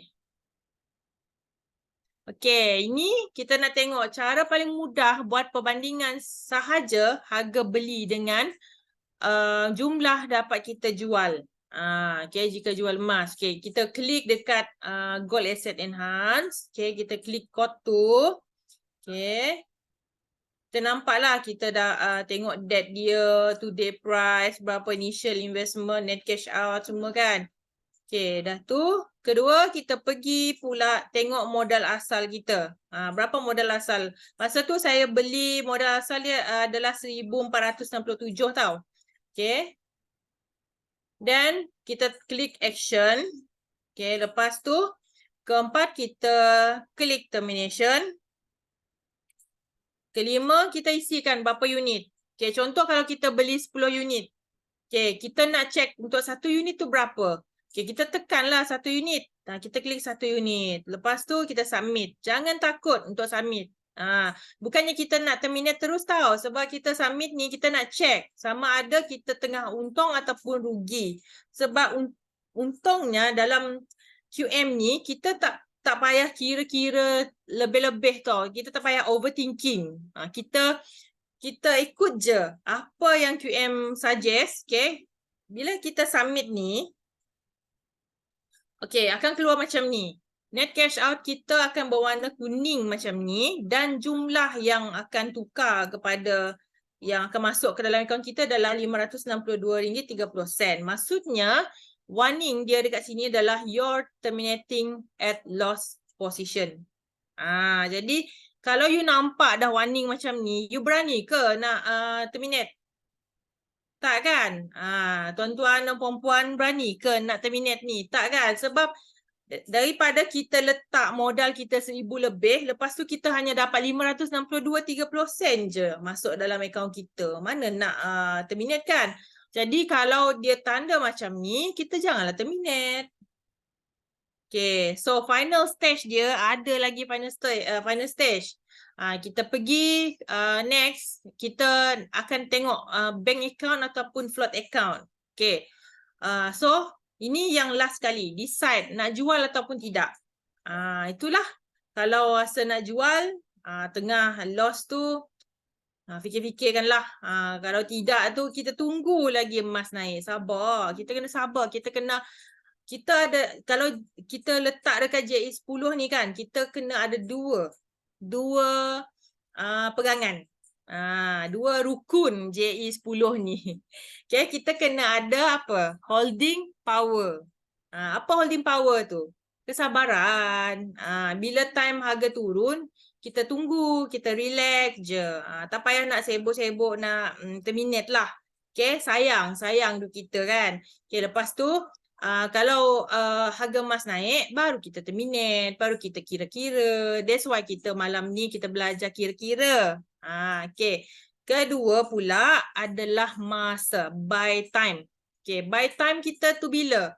Okey, ini kita nak tengok cara paling mudah buat perbandingan sahaja harga beli dengan jumlah dapat kita jual. Okay, jika jual emas. Okay, kita klik dekat Gold Asset Enhance. Okay, kita klik code tu. Okay. Kita nampaklah kita dah tengok debt dia, today price, berapa initial investment, net cash out semua kan. Okay, dah tu. Kedua, kita pergi pula tengok modal asal kita. Berapa modal asal? Masa tu saya beli modal asal dia adalah 1467 tau. Okay. Dan kita klik action. Okay, lepas tu keempat kita klik termination. Kelima kita isikan berapa unit. Okay, contoh kalau kita beli 10 unit. Okay, kita nak check untuk satu unit tu berapa. Okay, kita tekanlah satu unit. Kita klik satu unit. Lepas tu kita submit. Jangan takut untuk submit. Bukannya kita nak terminate terus tau, sebab kita submit ni kita nak check sama ada kita tengah untung ataupun rugi. Sebab untungnya dalam QM ni kita tak payah kira-kira lebih-lebih tau. Kita tak payah overthinking. Kita ikut je apa yang QM suggest. Okay, bila kita submit ni, okay, akan keluar macam ni. Net cash out kita akan berwarna kuning macam ni dan jumlah yang akan tukar kepada yang akan masuk ke dalam akaun kita adalah RM562.30. Maksudnya warning dia dekat sini adalah you're terminating at loss position. Jadi kalau you nampak dah warning macam ni, you berani ke nak terminate? Tak kan? Tuan-tuan dan puan-puan berani ke nak terminate ni? Tak kan? Sebab daripada kita letak modal kita 1000 lebih, lepas tu kita hanya dapat 562.30 sen je masuk dalam akaun kita. Mana nak terminate kan? Jadi kalau dia tanda macam ni, kita janganlah terminate. Okay, so final stage dia ada lagi final stage. Kita pergi next, kita akan tengok bank account ataupun float account. Okay, so ini yang last kali, decide nak jual ataupun tidak. Itulah, kalau rasa nak jual, tengah loss tu, fikir-fikirkanlah. Kalau tidak tu, kita tunggu lagi emas naik. Sabar, kita kena sabar. Kalau kita letak dekat JE10 ni kan, kita kena ada dua pegangan. Dua rukun JE10 ni. Okay, kita kena ada apa? Holding power. Apa holding power tu? kesabaran. Bila time harga turun, kita tunggu, kita relax je. Tak payah nak sibuk-sibuk nak terminate lah. Okay, sayang duit kita kan. Okay, lepas tu kalau harga emas naik, baru kita terminate, baru kita kira-kira. That's why kita malam ni kita belajar kira-kira. Okay. Kedua pula adalah masa, buy time. Okay, buy time kita tu bila?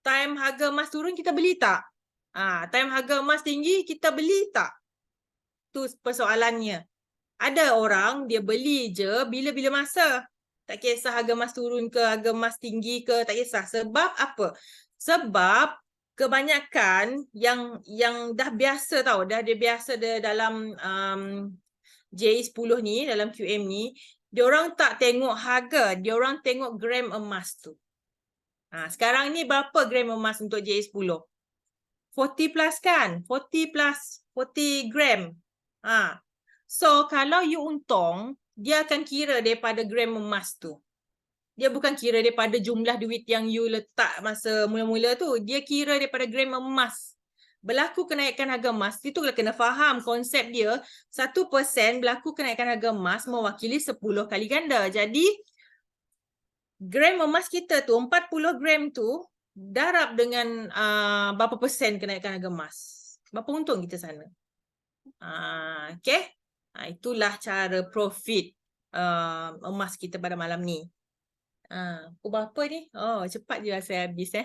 Time harga emas turun kita beli tak? Time harga emas tinggi kita beli tak? Tu persoalannya. Ada orang dia beli je bila-bila masa. Tak kisah harga emas turun ke, harga emas tinggi ke, tak kisah. Sebab apa? Sebab kebanyakan yang dah biasa tau, dah dia biasa dia dalam JE10 ni, dalam QM ni, diorang tak tengok harga, diorang tengok gram emas tu. Sekarang ni berapa gram emas untuk JE10? 40 plus kan? 40 plus 40 gram. So kalau you untung, dia akan kira daripada gram emas tu. Dia bukan kira daripada jumlah duit yang you letak masa mula-mula tu. Dia kira daripada gram emas. Berlaku kenaikan harga emas, itu kena faham konsep dia. 1% berlaku kenaikan harga emas mewakili 10 kali ganda. Jadi gram emas kita tu, 40 gram tu, darab dengan berapa persen kenaikan harga emas. Berapa untung kita sana. Okay. Itulah cara profit emas kita pada malam ni. Pukul berapa ni? Oh, cepat je saya habis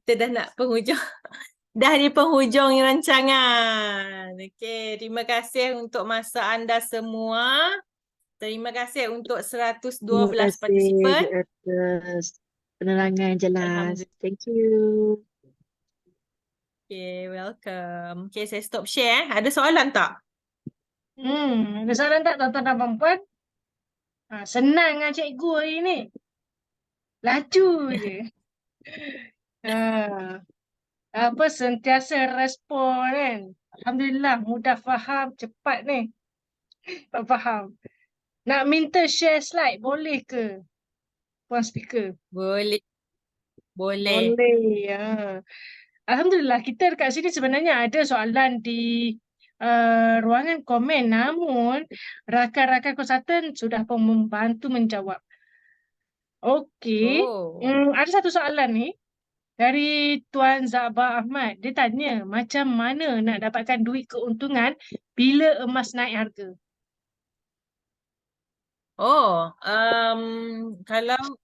Kita dah nak penghujung. Dah di penghujung rancangan. Okay. Terima kasih untuk masa anda semua. Terima kasih untuk 112 partisipan. Terima kasih atas penerangan jelas. Thank you. Okay, welcome. Okay, saya stop share. Ada soalan tak? Ada soalan tak tuan-tuan dan puan-puan? Senang lah cikgu hari ni. Laju je. Sentiasa respon kan. Alhamdulillah mudah faham, cepat ni. Tak faham. Nak minta share slide boleh ke? Puan speaker. Boleh. Boleh. Alhamdulillah kita dekat sini sebenarnya ada soalan di ruangan komen, namun rakan-rakan konsultan sudah pun membantu menjawab. Okey. Ada satu soalan ni dari Tuan Zabah Ahmad. Dia tanya macam mana nak dapatkan duit keuntungan bila emas naik harga?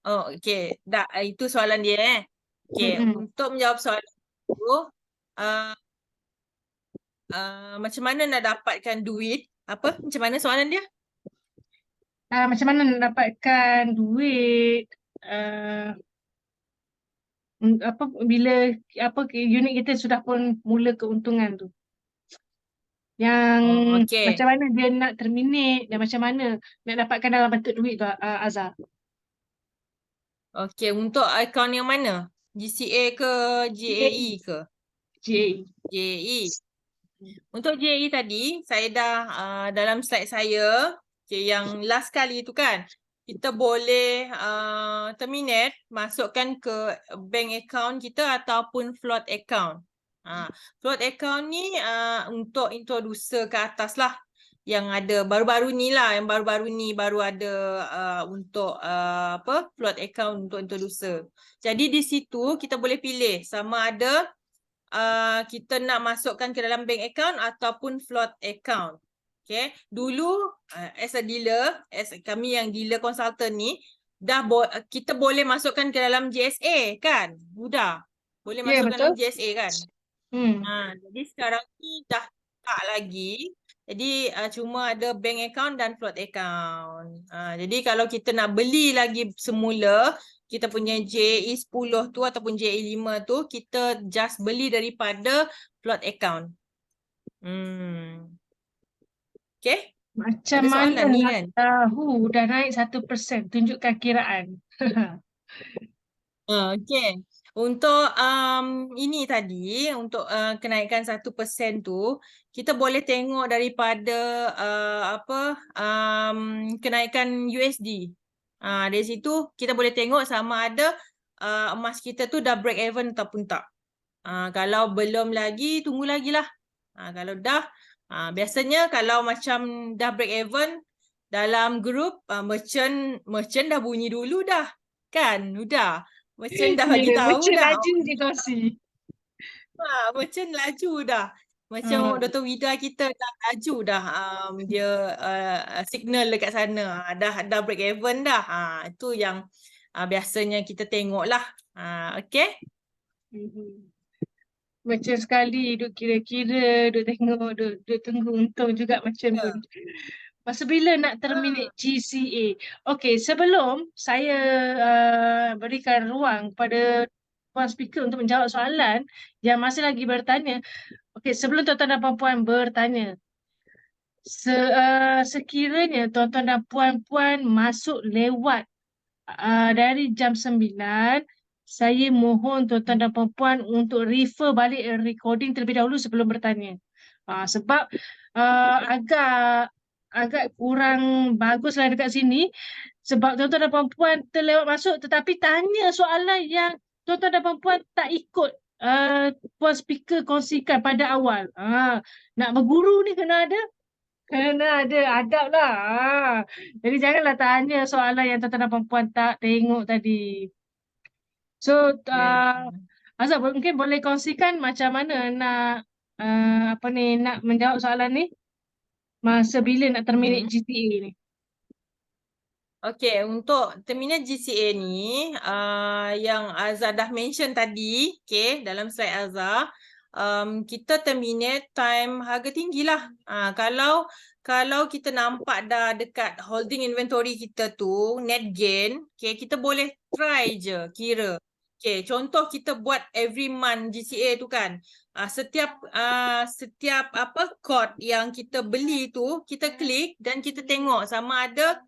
Okey. Itu soalan dia Okey, untuk menjawab soalan itu, macam mana nak dapatkan duit? Macam mana soalan dia? Macam mana nak dapatkan duit bila unit kita sudah pun mula keuntungan tu. Yang macam mana dia nak terminate dan macam mana nak dapatkan dalam bentuk duit tu, Azhar. Okey, untuk akaun yang mana? GCA ke GAE ke? GAE. Untuk GAE tadi, saya dah dalam slide saya, yang last kali tu kan, kita boleh terminate, masukkan ke bank account kita ataupun float account. Float account ni untuk introducer ke atas lah. Yang ada baru-baru ni lah, yang baru-baru ni baru ada untuk float account untuk introducer. Jadi di situ kita boleh pilih sama ada kita nak masukkan ke dalam bank account ataupun float account. Okay. Dulu as a dealer, kami yang dealer consultant ni, kita boleh masukkan ke dalam JSA kan? Mudah. Boleh masukkan dalam JSA kan? Jadi sekarang ni dah tak lagi. Jadi cuma ada bank account dan float account. Jadi kalau kita nak beli lagi semula, kita punya JE10 tu ataupun JE5 tu, kita just beli daripada float account. Okay. Macam mana nak tahu dah naik 1%? Tunjukkan kiraan. Okay. Untuk ini tadi, untuk kenaikan 1% tu, kita boleh tengok daripada kenaikan USD. Dari situ kita boleh tengok sama ada emas kita tu dah break even ataupun tak. Kalau belum lagi, tunggu lagi lah. Kalau dah, biasanya kalau macam dah break even dalam grup, merchant dah bunyi dulu dah. Kan? Udah. Merchant dah bagi Ya, tahu macam dah. laju je kongsi. Merchant laju dah. Macam Ah, Dr. Wida kita dah laju dah, dia signal dekat sana. Dah break even dah. Itu yang biasanya kita tengok lah. Okay? mhm. Macam sekali duk kira-kira, duk tengok, duk tunggu untung juga macam Ya. pun. Masa bila nak terminate GCA? Okey, sebelum saya berikan ruang kepada puan speaker untuk menjawab soalan yang masih lagi bertanya. Okey, sebelum tuan-tuan dan puan-puan bertanya, sekiranya tuan-tuan dan puan-puan masuk lewat dari jam 9, saya mohon tuan-tuan dan puan-puan untuk refer balik recording terlebih dahulu sebelum bertanya. Sebab agak kurang baguslah dekat sini sebab tuan-tuan dan puan-puan terlewat masuk tetapi tanya soalan yang tuan-tuan dan puan-puan tak ikut puan speaker kongsikan pada awal. Nak berguru ni kena ada adab lah. Jadi janganlah tanya soalan yang tuan-tuan dan puan-puan tak tengok tadi. So, Ya. Azhar mungkin boleh kongsikan macam mana nak nak menjawab soalan ni masa bila nak terminate GCA ni. Okay, untuk terminal GCA ni, yang Azhar dah mention tadi, okay, dalam slide Azhar, kita terminate time harga tinggi lah. Kalau kita nampak dah dekat holding inventory kita tu, net gain, okay, kita boleh try je kira. Okay, contoh kita buat every month GCA tu kan, setiap code yang kita beli tu, kita klik dan kita tengok sama ada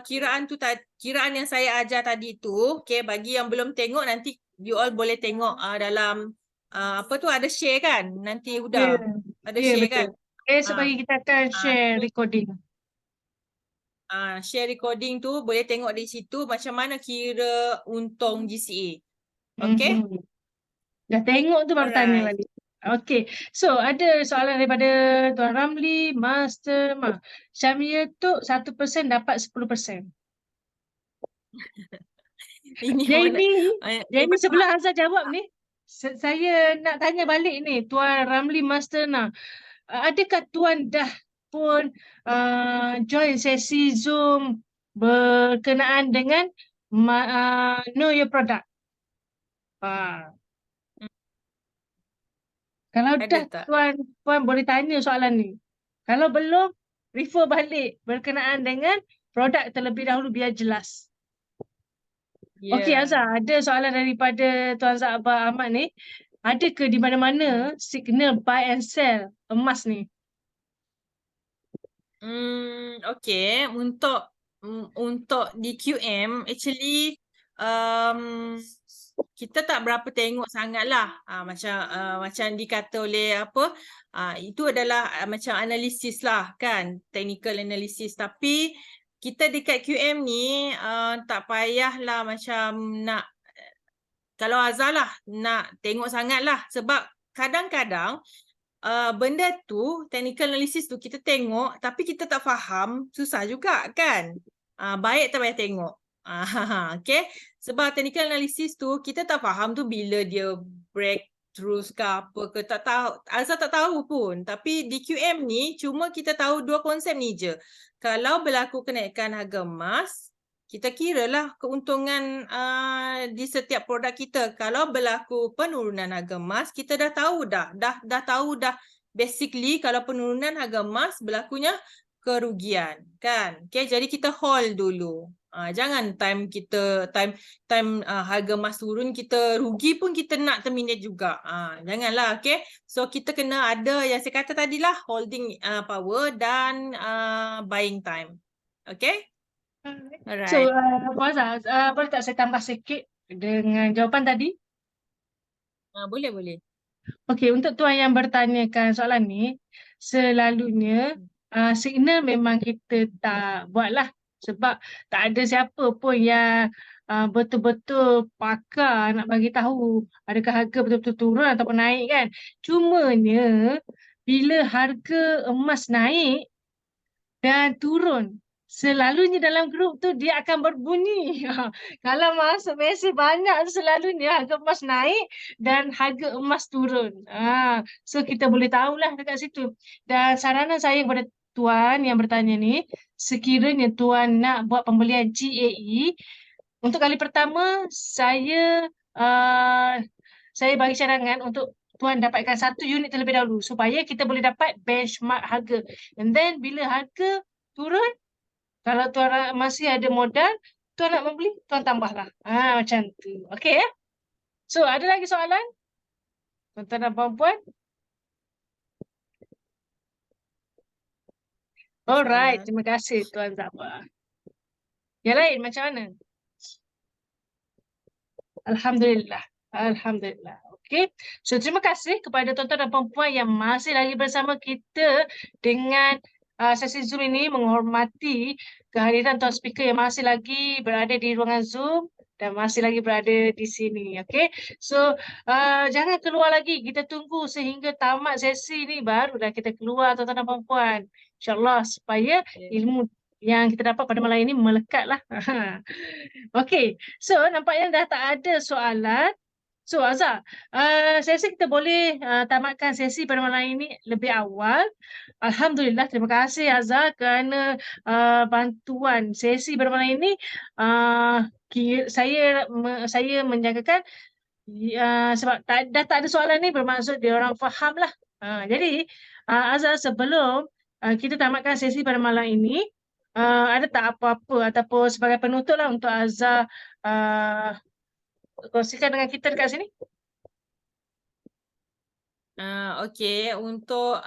kiraan yang saya ajar tadi tu, okay, bagi yang belum tengok nanti you all boleh tengok dalam ada share kan, nanti Ya, ada ya share betul. kan. Esok pagi kita akan share recording. Share recording tu boleh tengok di situ macam mana kira untung GCA. Okay? Mhm. Dah tengok tu baru tanya Alright. balik. Okay, so ada soalan daripada Tuan Ramli, Master Ma. Syamia tu 1% dapat 10%. Ini Yang ini sebelah Azhar jawab ni. Saya nak tanya balik ni, Tuan Ramli Master Na. Adakah Tuan dah pun join sesi Zoom berkenaan dengan know your product? Kalau Ada dah tak? Puan boleh tanya soalan ni. Kalau belum, refer balik berkenaan dengan produk terlebih dahulu biar jelas. Okey Azhar, ada soalan daripada Tuan Zahba Ahmad ni. Ada ke di mana-mana signal buy and sell emas ni? Okay, untuk di QM actually kita tak berapa tengok sangatlah, macam dikata oleh itu adalah macam analisis lah kan, technical analysis, tapi kita dekat QM ni tak payahlah macam nak, kalau Azhar lah nak tengok sangatlah sebab kadang-kadang benda tu, technical analysis tu kita tengok tapi kita tak faham, susah juga kan. Baik tak payah tengok. Okay. Sebab technical analysis tu kita tak faham tu bila dia breakthrough ke apa ke, tak tahu. Azhar tak tahu pun. Tapi di QM ni cuma kita tahu dua konsep ni je. Kalau berlaku kenaikan harga emas, kita kiralah keuntungan di setiap produk kita. Kalau berlaku penurunan harga emas, kita dah tahu dah basically kalau penurunan harga emas berlakunya kerugian kan. Okay, jadi kita hold dulu. Jangan time harga emas turun kita rugi pun kita nak terminate juga. Janganlah, okay. So kita kena ada yang saya kata tadilah, holding power dan buying time. Okay. Alright. So, Puan Azhar, boleh tak saya tambah sikit dengan jawapan tadi? Boleh. Okey, untuk tuan yang bertanyakan soalan ni, selalunya signal memang kita tak buatlah sebab tak ada siapa pun yang betul-betul pakar nak bagi tahu adakah harga betul-betul turun ataupun naik kan. Cumanya bila harga emas naik dan turun, selalunya dalam grup tu dia akan berbunyi. Kalau masuk mesej banyak tu selalunya harga emas naik dan harga emas turun. So kita boleh tahulah dekat situ. Dan saranan saya kepada tuan yang bertanya ni, sekiranya tuan nak buat pembelian GAE, untuk kali pertama saya bagi cadangan untuk tuan dapatkan 1 unit terlebih dahulu supaya kita boleh dapat benchmark harga. And then bila harga turun, kalau tuan masih ada modal, tuan nak membeli, tuan tambahlah. Macam tu. Okey ya? So, ada lagi soalan? Tuan-tuan dan puan-puan? Alright, terima kasih Tuan Zafar. Yang lain macam mana? Alhamdulillah. Alhamdulillah. Okey. So, terima kasih kepada tuan-tuan dan puan-puan yang masih lagi bersama kita dengan sesi Zoom ini, menghormati kehadiran tuan speaker yang masih lagi berada di ruangan Zoom dan masih lagi berada di sini. Okey. So, jangan keluar lagi. Kita tunggu sehingga tamat sesi ni barulah kita keluar tuan-tuan dan puan-puan. InsyaAllah supaya ilmu yang kita dapat pada malam ini melekatlah. Okey, so nampaknya dah tak ada soalan. So Azhar, saya rasa kita boleh tamatkan sesi pada malam ini lebih awal. Alhamdulillah, terima kasih Azhar kerana bantuan sesi pada malam ini. Saya menjangkakan sebab dah tak ada soalan ni bermaksud dia orang faham lah. Jadi Azhar, sebelum kita tamatkan sesi pada malam ini, ada tak apa-apa ataupun sebagai penutup lah untuk Azhar kongsikan dengan kita dekat sini? Okey, untuk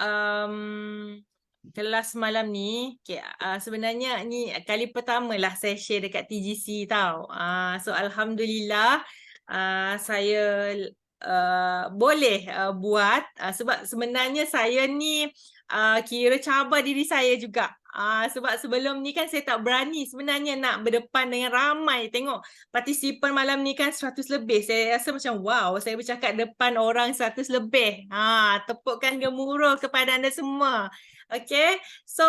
kelas malam ni, sebenarnya ni kali pertama lah saya share dekat TGC tau. So Alhamdulillah saya boleh buat sebab sebenarnya saya ni kira cabar diri saya juga. Sebab sebelum ni kan saya tak berani sebenarnya nak berdepan dengan ramai. Tengok partisipan malam ni kan 100 lebih. Saya rasa macam wow, saya bercakap depan orang 100 lebih. Tepukkan gemuruh kepada anda semua. Okay, so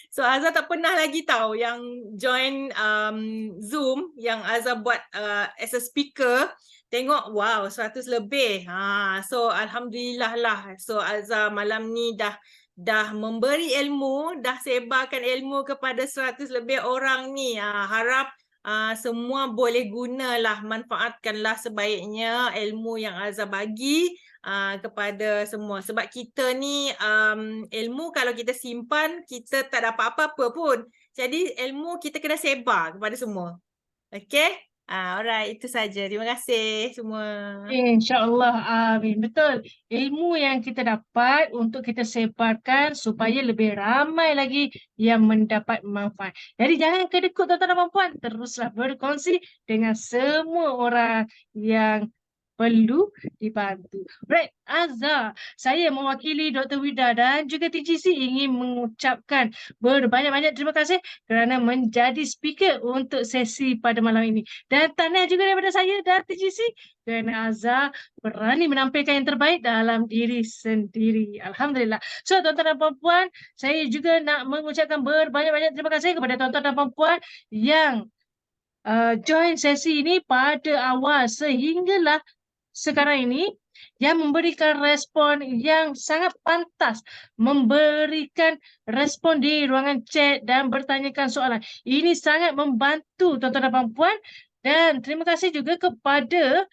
so Azhar tak pernah lagi tahu yang join Zoom yang Azhar buat as a speaker. Tengok wow 100 lebih. So alhamdulillah lah. So Azhar malam ni dah memberi ilmu, dah sebarkan ilmu kepada 100 lebih orang ni. Harap semua boleh gunalah, manfaatkanlah sebaiknya ilmu yang Azhar bagi kepada semua. Sebab kita ni ilmu kalau kita simpan, kita tak dapat apa-apa pun. Jadi ilmu kita kena sebar kepada semua. Okay? Alright, itu saja. Terima kasih semua. InsyaAllah, amin. Betul. Ilmu yang kita dapat untuk kita sebarkan supaya lebih ramai lagi yang mendapat manfaat. Jadi jangan kedekut tuan-tuan dan puan-puan. Teruslah berkongsi dengan semua orang yang perlu dibantu. Right, Azhar, saya mewakili Dr. Wida dan juga TGC ingin mengucapkan berbanyak-banyak terima kasih kerana menjadi speaker untuk sesi pada malam ini. Dan tahniah juga daripada saya dan TGC kerana Azhar berani menampilkan yang terbaik dalam diri sendiri. Alhamdulillah. So, tuan-tuan dan puan-puan, saya juga nak mengucapkan berbanyak-banyak terima kasih kepada tuan-tuan dan puan-puan yang join sesi ini pada awal sehinggalah sekarang ini, yang memberikan respon yang sangat pantas, memberikan respon di ruangan chat dan bertanyakan soalan. Ini sangat membantu tuan-tuan dan puan-puan, dan terima kasih juga kepada